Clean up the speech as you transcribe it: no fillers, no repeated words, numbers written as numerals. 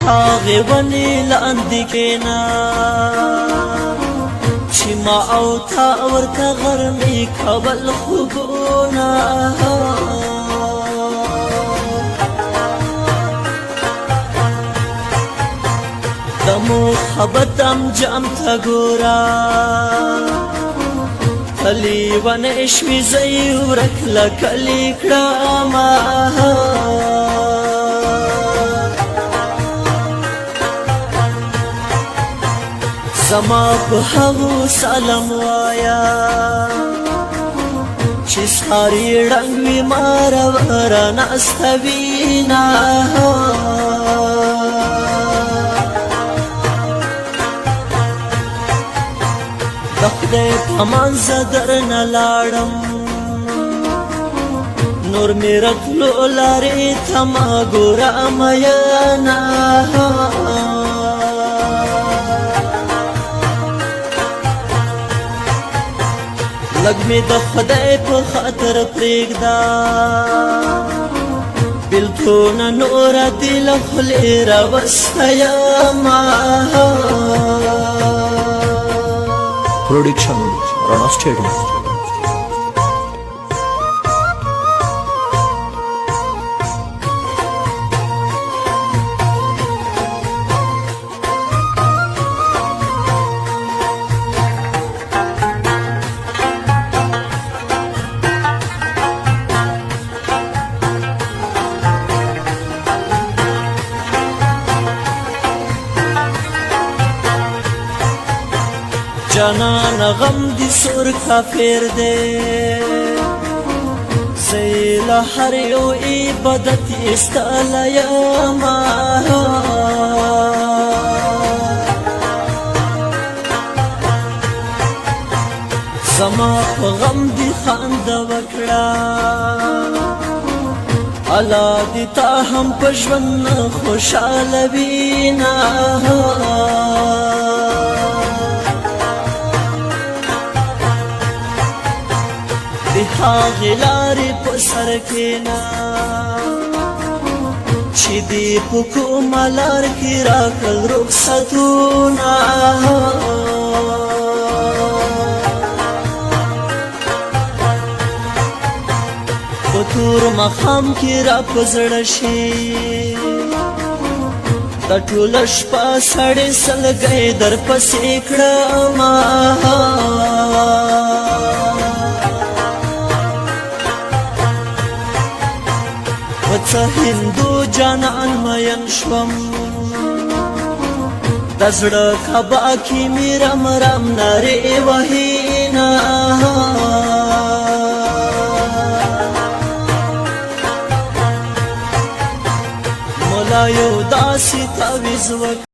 هاغه ونی لاندې کېنا چې ما او تا ورته غرمې کول خوبونه د محبت انجام ته ګوره کلی ونه شوي زی ورک لکلی کړمه زما په هغو سلام وایا چې ساری ړنګ وي ماره راناسته وینا د خدای په منځه درنه لاړم نور مې راتلو لارې ته مه ګوره میینه لږ مې د خدای په خاطر پرېږده بېلتونه نوره دې له خولې راوسته یمه Production Rana Stadium. جانان غم دی سور کافر دے زیل هر یو عبادت استعلیما زما په غم دی خاند وکړه الله دې تا هم په ژوند خوشاله وینا هاغه لارې په سر کېنا چې دې په کومه لار کې راکړل رخصتونه په تور ماښام کې را په زړه شي د ټوله شپه سړې سلګۍ درپسې کړمه څه هندو جانان مین شوم د زړه کعبه کې مې رم رم نارې وهینا مولا یو داسې تعویذ وکړه